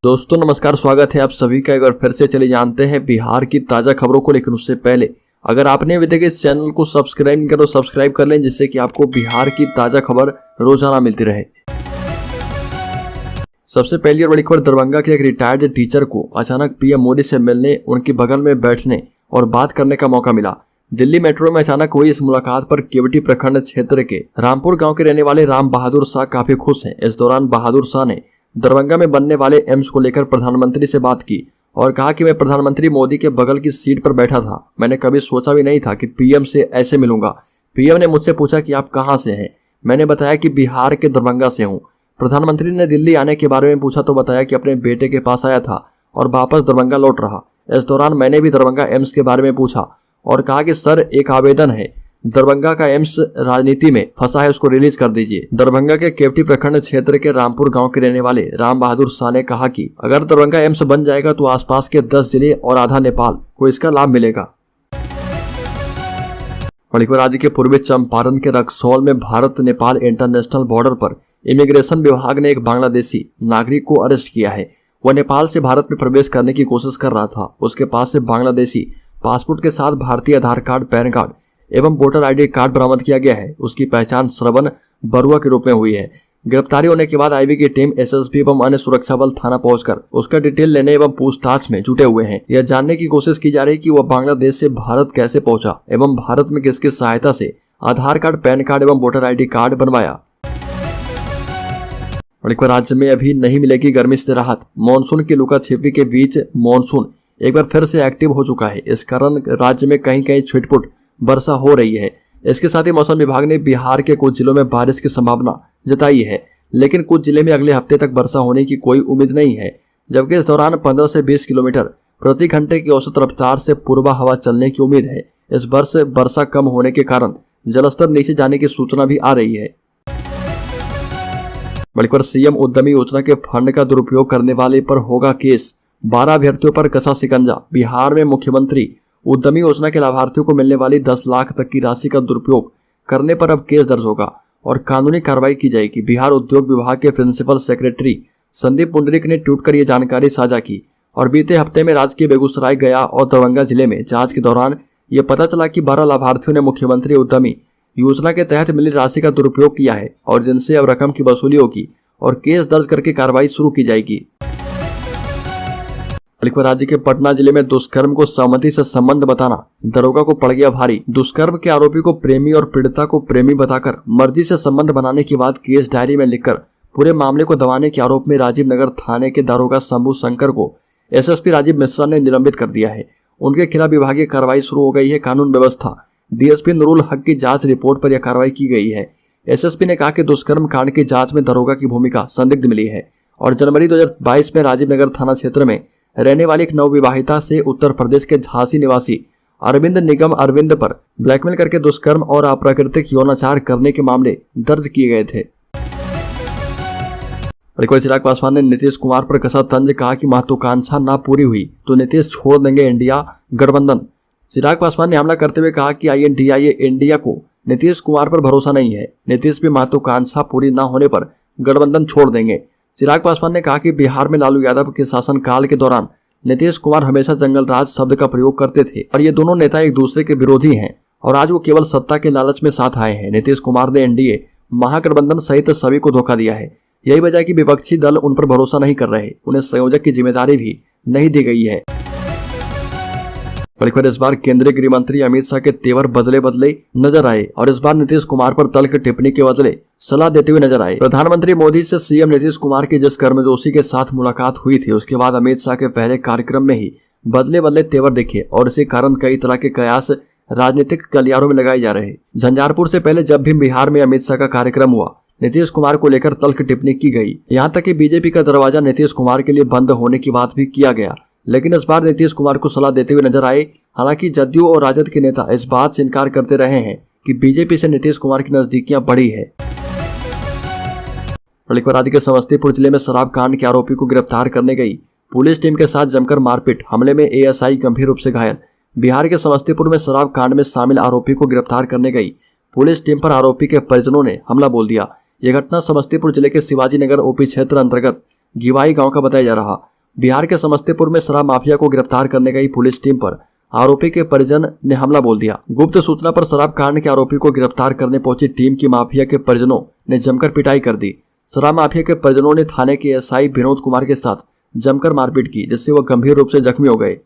दोस्तों नमस्कार, स्वागत है आप सभी का। एक बार फिर से चले जानते हैं बिहार की ताजा खबरों को। लेकिन उससे पहले अगर आपने अभी तक इस चैनल को सब्सक्राइब नहीं किया तो सब्सक्राइब कर लें, जिससे कि आपको बिहार की ताजा खबर रोजाना मिलती रहे। सबसे पहली और बड़ी खबर, दरभंगा के एक रिटायर्ड टीचर को अचानक पीएम मोदी से मिलने, उनके बगल में बैठने और बात करने का मौका मिला। दिल्ली मेट्रो में अचानक हुई इस मुलाकात पर केवटी प्रखंड क्षेत्र के रामपुर गांव के रहने वाले राम बहादुर शाह काफी खुश हैं। इस दौरान बहादुर शाह ने दरभंगा में बनने वाले एम्स को लेकर प्रधानमंत्री से बात की और कहा कि मैं प्रधानमंत्री मोदी के बगल की सीट पर बैठा था। मैंने कभी सोचा भी नहीं था कि पीएम से ऐसे मिलूंगा। पीएम ने मुझसे पूछा कि आप कहां से हैं। मैंने बताया कि बिहार के दरभंगा से हूं। प्रधानमंत्री ने दिल्ली आने के बारे में पूछा तो बताया कि अपने बेटे के पास आया था और वापस दरभंगा लौट रहा। इस दौरान मैंने भी दरभंगा एम्स के बारे में पूछा और कहा कि सर, एक आवेदन है, दरभंगा का एम्स राजनीति में फंसा है, उसको रिलीज कर दीजिए। दरभंगा के केवटी प्रखंड क्षेत्र के रामपुर गांव के रहने वाले राम बहादुर शाह ने कहा कि अगर दरभंगा एम्स बन जाएगा तो आसपास के 10 जिले और आधा नेपाल को इसका लाभ मिलेगा। मणिपुर राज्य के पूर्वी चंपारण के रक्सौल में भारत नेपाल इंटरनेशनल बॉर्डर पर इमिग्रेशन विभाग ने एक बांग्लादेशी नागरिक को अरेस्ट किया है। वह नेपाल से भारत में प्रवेश करने की कोशिश कर रहा था। उसके पास से बांग्लादेशी पासपोर्ट के साथ भारतीय आधार कार्ड, पैन कार्ड एवं वोटर आईडी कार्ड बरामद किया गया है। उसकी पहचान श्रवण बरुआ के रूप में हुई है। गिरफ्तारी होने के बाद आईबी की टीम एसएसपी एवं अन्य सुरक्षा बल थाना पहुंचकर उसका डिटेल लेने एवं पूछताछ में जुटे हुए हैं। यह जानने की कोशिश की जा रही है कि वह बांग्लादेश से भारत कैसे पहुंचा एवं भारत में किसकी सहायता से आधार कार्ड, पैन कार्ड एवं वोटर आईडी कार्ड बनवाया। मणिपुर राज्य में अभी नहीं मिलेगी गर्मी से राहत। मानसून की लुका छिपी के बीच मानसून एक बार फिर से एक्टिव हो चुका है। इस कारण राज्य में कहीं कहीं छिटपुट वर्षा हो रही है। इसके साथ ही मौसम विभाग ने बिहार के कुछ जिलों में बारिश की संभावना जताई है, लेकिन कुछ जिले में अगले हफ्ते तक वर्षा होने की कोई उम्मीद नहीं है। जबकि इस दौरान 15 से 20 किलोमीटर प्रति घंटे की औसत रफ्तार से पूर्वा हवा चलने की उम्मीद है। इस वर्ष वर्षा कम होने के कारण जलस्तर नीचे जाने की सूचना भी आ रही है। मणिपुर सीएम उद्यमी योजना के फंड का दुरुपयोग करने वाले पर होगा केस। 12 अभ्यर्थियों पर कसा शिकंजा। बिहार में मुख्यमंत्री उद्यमी योजना के लाभार्थियों को मिलने वाली 10 लाख तक की राशि का दुरुपयोग करने पर अब केस दर्ज होगा और कानूनी कार्रवाई की जाएगी। बिहार उद्योग विभाग के प्रिंसिपल सेक्रेटरी संदीप पुंडरीक ने ट्वीट कर यह जानकारी साझा की और बीते हफ्ते में राज्य के बेगूसराय, गया और दरभंगा जिले में जांच के दौरान यह पता चला कि 12 लाभार्थियों ने मुख्यमंत्री उद्यमी योजना के तहत मिली राशि का दुरुपयोग किया है और जिनसे अब रकम की वसूली होगी और केस दर्ज करके कार्रवाई शुरू की जाएगी। राज्य के पटना जिले में दुष्कर्म को सहमति से संबंध बताना दरोगा को पड़ गया भारी। दुष्कर्म के आरोपी को प्रेमी और पीड़िता को प्रेमी बताकर मर्जी से संबंध बनाने के बाद केस डायरी में लिखकर पूरे मामले को दबाने के आरोप में राजीव नगर थाने के दारोगा शंभू शंकर को एसएसपी राजीव मिश्रा ने निलंबित कर दिया है। उनके खिलाफ विभागीय कार्रवाई शुरू हो गई है। कानून व्यवस्था डीएसपी नुरुल हक की जांच रिपोर्ट पर यह कार्रवाई की गई है। एसएसपी ने कहा कि दुष्कर्म कांड की जांच में दारोगा की भूमिका संदिग्ध मिली है और जनवरी 2022 में राजीव नगर थाना क्षेत्र में रहने वाली एक नवविवाहिता से उत्तर प्रदेश के झांसी निवासी अरविंद निगम अरविंद पर ब्लैकमेल करके दुष्कर्म और अप्राकृतिक यौनाचार करने के मामले दर्ज किए गए थे। चिराग पासवान ने नीतीश कुमार पर कसा तंज। कहा कि महत्वाकांक्षा ना पूरी हुई तो नीतीश छोड़ देंगे इंडिया गठबंधन। चिराग पासवान ने हमला करते हुए कहा कि INDIA इंडिया को नीतीश कुमार पर भरोसा नहीं है। नीतीश भी महत्वाकांक्षा पूरी न होने पर गठबंधन छोड़ देंगे। चिराग पासवान ने कहा कि बिहार में लालू यादव के शासनकाल के दौरान नीतीश कुमार हमेशा जंगल राज शब्द का प्रयोग करते थे और ये दोनों नेता एक दूसरे के विरोधी हैं और आज वो केवल सत्ता के लालच में साथ आए हैं। नीतीश कुमार ने NDA महागठबंधन सहित सभी को धोखा दिया है। यही वजह है कि विपक्षी दल उन पर भरोसा नहीं कर रहे। उन्हें संयोजक की जिम्मेदारी भी नहीं दी गई है। इस बार केंद्रीय गृह मंत्री अमित शाह के तेवर बदले बदले नजर आए और इस बार नीतीश कुमार पर तल्ख टिप्पणी के बदले सलाह देते हुए नजर आए। प्रधानमंत्री मोदी से सीएम नीतीश कुमार की जिस गर्मजोशी के साथ मुलाकात हुई थी, उसके बाद अमित शाह के पहले कार्यक्रम में ही बदले बदले तेवर दिखे और इसी कारण कई तरह के कयास राजनीतिक गलियारों में लगाए जा रहे। झंझारपुर से पहले जब भी बिहार में अमित शाह का कार्यक्रम हुआ, नीतीश कुमार को लेकर तल्ख टिप्पणी की गई। यहाँ तक कि बीजेपी का दरवाजा नीतीश कुमार के लिए बंद होने की बात भी किया गया, लेकिन इस बार नीतीश कुमार को सलाह देते हुए नजर आए। हालांकि जदयू और राजद के नेता इस बात से इनकार करते रहे हैं कि बीजेपी से नीतीश कुमार की नजदीकियां बढ़ी है। राज्य के समस्तीपुर जिले में शराब कांड के आरोपी को गिरफ्तार करने गई पुलिस टीम के साथ जमकर मारपीट। हमले में ASI गंभीर रूप से घायल। बिहार के समस्तीपुर में शराब कांड में शामिल आरोपी को गिरफ्तार करने गई पुलिस टीम पर आरोपी के परिजनों ने हमला बोल दिया। यह घटना समस्तीपुर जिले के शिवाजी नगर OP क्षेत्र अंतर्गत गिवाई गांव का बताया जा रहा। बिहार के समस्तीपुर में शराब माफिया को गिरफ्तार करने गई पुलिस टीम पर आरोपी के परिजन ने हमला बोल दिया। गुप्त सूचना पर शराब कांड के आरोपी को गिरफ्तार करने पहुंची टीम की माफिया के परिजनों ने जमकर पिटाई कर दी। शराब माफिया के परिजनों ने थाने के एसआई विनोद कुमार के साथ जमकर मारपीट की, जिससे वह गंभीर रूप से जख्मी हो गए।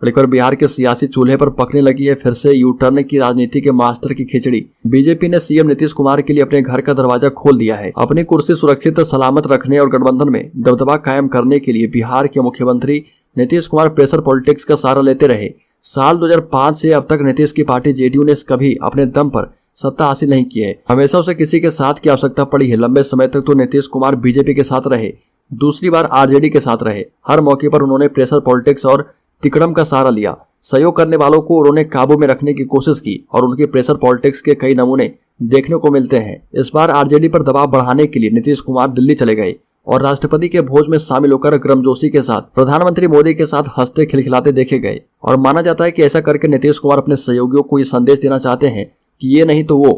बिहार के सियासी चूल्हे पर पकने लगी है फिर से यू टर्न की राजनीति के मास्टर की खिचड़ी। बीजेपी ने सीएम नीतीश कुमार के लिए अपने घर का दरवाजा खोल दिया है। अपनी कुर्सी सुरक्षित सलामत रखने और गठबंधन में दबदबा कायम करने के लिए बिहार के मुख्यमंत्री नीतीश कुमार प्रेशर पॉलिटिक्स का सहारा लेते रहे। साल 2005 से अब तक नीतीश की पार्टी जेडीयू ने कभी अपने दम पर सत्ता हासिल नहीं की है। हमेशा उसे किसी के साथ की आवश्यकता पड़ी है। लंबे समय तक तो नीतीश कुमार बीजेपी के साथ रहे, दूसरी बार आरजेडी के साथ रहे। हर मौके पर उन्होंने प्रेशर पॉलिटिक्स और तिकड़म का सहारा लिया। सहयोग करने वालों को उन्होंने काबू में रखने की कोशिश की और उनकी प्रेशर पॉलिटिक्स के कई नमूने देखने को मिलते हैं। इस बार आरजेडी पर दबाव बढ़ाने के लिए नीतीश कुमार दिल्ली चले गए और राष्ट्रपति के भोज में शामिल होकर गर्मजोशी के साथ प्रधानमंत्री मोदी के साथ हंसते खिलखिलाते देखे गए। और माना जाता है कि ऐसा करके नीतीश कुमार अपने सहयोगियों को ये संदेश देना चाहते हैं कि ये नहीं तो वो।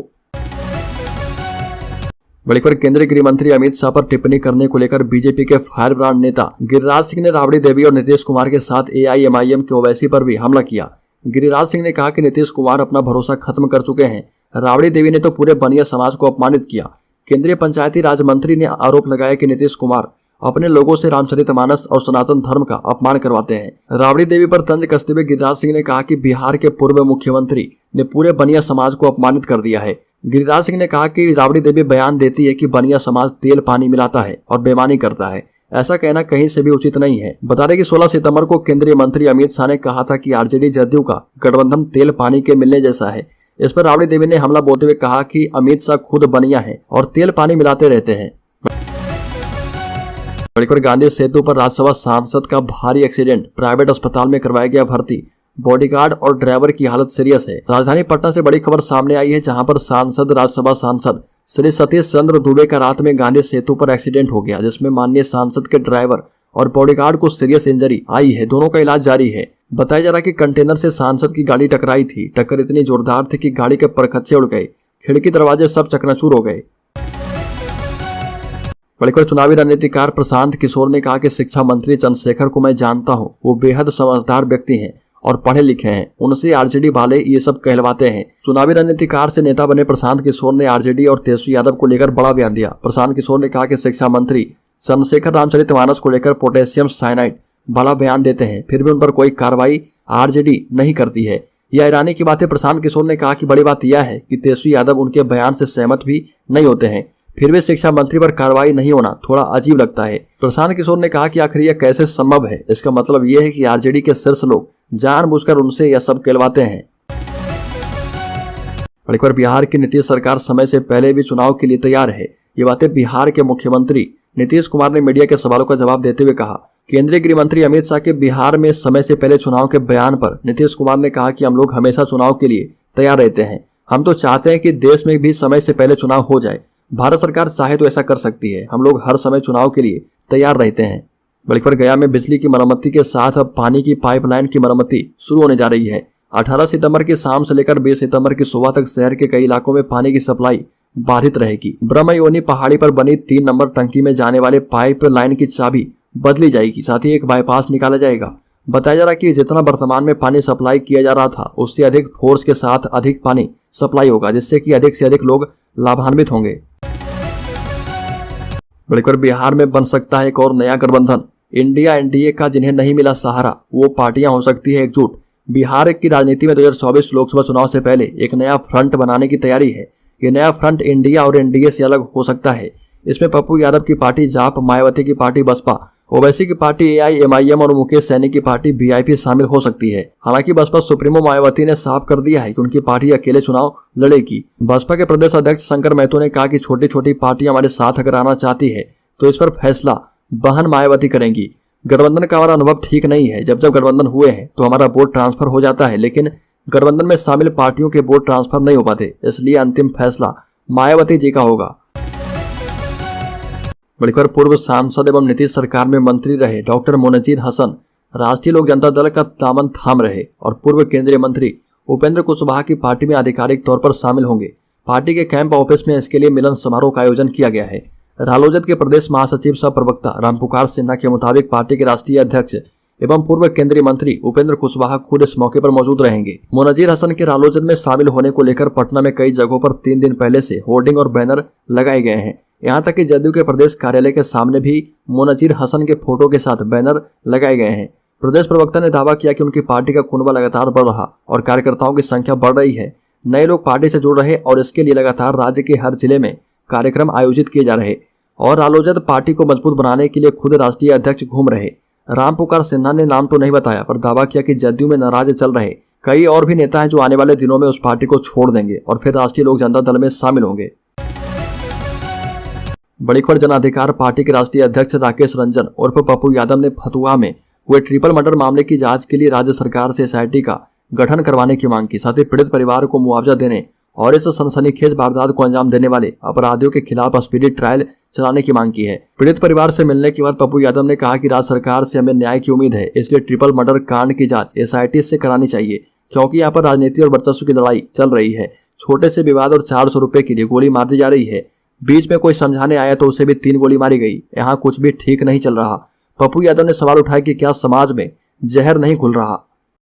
बड़ीकर केंद्रीय गृह मंत्री अमित शाह पर टिप्पणी करने को लेकर बीजेपी के फायर ब्रांड नेता गिरिराज सिंह ने राबड़ी देवी और नीतीश कुमार के साथ एआईएमआईएम के ओवैसी पर भी हमला किया। गिरिराज सिंह ने कहा कि नीतीश कुमार अपना भरोसा खत्म कर चुके हैं। राबड़ी देवी ने तो पूरे बनिया समाज को अपमानित किया। केंद्रीय पंचायती राज मंत्री ने आरोप लगाया कि नीतीश कुमार अपने लोगों से रामचरितमानस और सनातन धर्म का अपमान करवाते हैं। राबड़ी देवी पर तंज कसते हुए गिरिराज सिंह ने कहा कि बिहार के पूर्व मुख्यमंत्री ने पूरे बनिया समाज को अपमानित कर दिया है। गिरिराज सिंह ने कहा कि राबड़ी देवी बयान देती है कि बनिया समाज तेल पानी मिलाता है और बेईमानी करता है। ऐसा कहना कहीं से भी उचित नहीं है। बता दें कि 16 सितंबर को केंद्रीय मंत्री अमित शाह ने कहा था कि आरजेडी जदयू का गठबंधन तेल पानी के मिलने जैसा है। इस पर राबड़ी देवी ने हमला बोलते हुए कहा कि अमित शाह खुद बनिया है और तेल पानी मिलाते रहते हैं। बड़ीकर गांधी सेतु पर राज्यसभा सांसद का भारी एक्सीडेंट, प्राइवेट अस्पताल में करवाया गया भर्ती। बॉडीगार्ड और ड्राइवर की हालत सीरियस है। राजधानी पटना से बड़ी खबर सामने आई है, जहां पर राज्यसभा सांसद श्री सतीश चंद्र दुबे का रात में गांधी सेतु पर एक्सीडेंट हो गया, जिसमें माननीय सांसद के ड्राइवर और बॉडीगार्ड को सीरियस इंजरी आई है। दोनों का इलाज जारी है। बताया जा रहा है कि कंटेनर से सांसद की गाड़ी टकराई थी। टक्कर इतनी जोरदार थी कि गाड़ी के परखच्चे उड़ गए, खिड़की दरवाजे सब चकनाचूर हो गए। बड़ीकर चुनावी रणनीतिकार प्रशांत किशोर ने कहा कि शिक्षा मंत्री चंद्रशेखर को मैं जानता हूं, वो बेहद समझदार व्यक्ति हैं और पढ़े लिखे हैं, उनसे आरजेडी वाले ये सब कहलवाते हैं। चुनावी रणनीतिकार से नेता बने प्रशांत किशोर ने आरजेडी और तेजस्वी यादव को लेकर बड़ा बयान दिया। प्रशांत किशोर ने कहा कि शिक्षा मंत्री चंद्रशेखर रामचरितमानस को लेकर पोटेशियम साइनाइड बड़ा बयान देते हैं, फिर भी उन पर कोई कार्रवाई आरजेडी नहीं करती है। यह हैरानी की बात है। प्रशांत किशोर ने कहा कि बड़ी बात यह है कि तेजस्वी यादव उनके बयान से सहमत भी नहीं होते हैं, फिर भी शिक्षा मंत्री पर कार्रवाई नहीं होना थोड़ा अजीब लगता है। प्रशांत किशोर ने कहा कि आखिर यह कैसे संभव है। इसका मतलब यह है कि आरजेडी के शीर्ष लोग जानबूझकर उनसे यह सब कहलवाते हैं। बड़ीकर बिहार की नीतीश सरकार समय से पहले भी चुनाव के लिए तैयार है। ये बातें बिहार के मुख्यमंत्री नीतीश कुमार ने मीडिया के सवालों का जवाब देते हुए कहा। केंद्रीय गृह मंत्री अमित शाह के बिहार में समय से पहले चुनाव के बयान पर नीतीश कुमार ने कहा कि हम लोग हमेशा चुनाव के लिए तैयार रहते हैं। हम तो चाहते हैं कि देश में भी समय से पहले चुनाव हो जाए। भारत सरकार चाहे तो ऐसा कर सकती है। हम लोग हर समय चुनाव के लिए तैयार रहते हैं। बड़ीकर गया में बिजली की मरम्मती के साथ अब पानी की पाइपलाइन की मरम्मती शुरू होने जा रही है। 18 सितंबर की शाम से लेकर 20 सितंबर की सुबह तक शहर के कई इलाकों में पानी की सप्लाई बाधित रहेगी। ब्रह्मयोनी पहाड़ी पर बनी 3 नंबर टंकी में जाने वाले पाइप लाइन की चाबी बदली जाएगी, साथ ही एक बाईपास निकाला जाएगा। बताया जा रहा है कि जितना वर्तमान में पानी सप्लाई किया जा रहा था, उससे अधिक फोर्स के साथ अधिक पानी सप्लाई होगा, जिससे कि अधिक से अधिक लोग लाभान्वित होंगे। बड़ीकर बिहार में बन सकता है एक और नया गठबंधन। इंडिया एनडीए का जिन्हें नहीं मिला सहारा, वो पार्टियां हो सकती है एकजुट। बिहार की राजनीति में 2024 लोकसभा चुनाव से पहले एक नया फ्रंट बनाने की तैयारी है। ये नया फ्रंट इंडिया और एनडीए से अलग हो सकता है। इसमें पप्पू यादव की पार्टी जाप, मायावती की पार्टी बसपा, ओवैसी की पार्टी एआईएमआईएम और मुकेश सैनी की पार्टी वीआईपी शामिल हो सकती है। हालांकि बसपा सुप्रीमो मायावती ने साफ कर दिया है कि उनकी पार्टी अकेले चुनाव लड़ेगी। बसपा के प्रदेश अध्यक्ष शंकर महतो ने कहा कि छोटी छोटी पार्टियां हमारे साथ अगर आना चाहती है तो इस पर फैसला बहन मायावती करेंगी। गठबंधन का हमारा अनुभव ठीक नहीं है। जब गठबंधन हुए हैं तो हमारा वोट ट्रांसफर हो जाता है, लेकिन गठबंधन में शामिल पार्टियों के वोट ट्रांसफर नहीं हो पाते, इसलिए अंतिम फैसला मायावती जी का होगा। बड़ीकर पूर्व सांसद एवं नीतीश सरकार में मंत्री रहे डॉक्टर मोनजीर हसन राष्ट्रीय लोक जनता दल का दामन थाम रहे और पूर्व केंद्रीय मंत्री उपेंद्र कुशवाहा की पार्टी में आधिकारिक तौर पर शामिल होंगे। पार्टी के कैंप ऑफिस में इसके लिए मिलन समारोह का आयोजन किया गया है। रालोजद के प्रदेश महासचिव सह प्रवक्ता रामपुकार सिन्हा के मुताबिक पार्टी के राष्ट्रीय अध्यक्ष एवं पूर्व केंद्रीय मंत्री उपेंद्र कुशवाहा खुद इस मौके पर मौजूद रहेंगे। मोनजीर हसन के रालोजद में शामिल होने को लेकर पटना में कई जगहों पर 3 दिन पहले से होर्डिंग और बैनर लगाए गए हैं। यहाँ तक कि जदयू के प्रदेश कार्यालय के सामने भी मोनजीर हसन के फोटो के साथ बैनर लगाए गए हैं। प्रदेश प्रवक्ता ने दावा किया कि उनकी पार्टी का कुनबा लगातार बढ़ रहा और कार्यकर्ताओं की संख्या बढ़ रही है। नए लोग पार्टी से जुड़ रहे और इसके लिए लगातार राज्य के हर जिले में कार्यक्रम आयोजित किए जा रहे और रालोजद पार्टी को मजबूत बनाने के लिए खुद राष्ट्रीय अध्यक्ष घूम रहे। रामपुकार सिन्हा ने नाम तो नहीं बताया पर दावा किया कि जदयू में नाराज चल रहे कई और भी नेता हैं जो आने वाले दिनों में उस पार्टी को छोड़ देंगे और फिर राष्ट्रीय लोक जनता दल में शामिल होंगे। बड़ी खबर जन अधिकार पार्टी के राष्ट्रीय अध्यक्ष राकेश रंजन उर्फ पप्पू यादव ने फतुहा में हुए ट्रिपल मर्डर मामले की जांच के लिए राज्य सरकार से एसआईटी का गठन करवाने की मांग की। साथ ही पीड़ित परिवार को मुआवजा देने और इस सनसनीखेज वारदात को अंजाम देने वाले अपराधियों के खिलाफ स्पीडी ट्रायल चलाने की मांग की है। पीड़ित परिवार से मिलने के बाद पप्पू यादव ने कहा कि राज्य सरकार से हमें न्याय की उम्मीद है, इसलिए ट्रिपल मर्डर कांड की जांच एसआईटी से करानी चाहिए क्योंकि यहाँ पर राजनीति और वर्चस्व की लड़ाई चल रही है। छोटे से विवाद और 400 रुपए के लिए गोली मार दी जा रही है। बीच में कोई समझाने आया तो उसे भी 3 गोली मारी गई। यहाँ कुछ भी ठीक नहीं चल रहा। पप्पू यादव ने सवाल उठाया कि क्या समाज में जहर नहीं घुल रहा।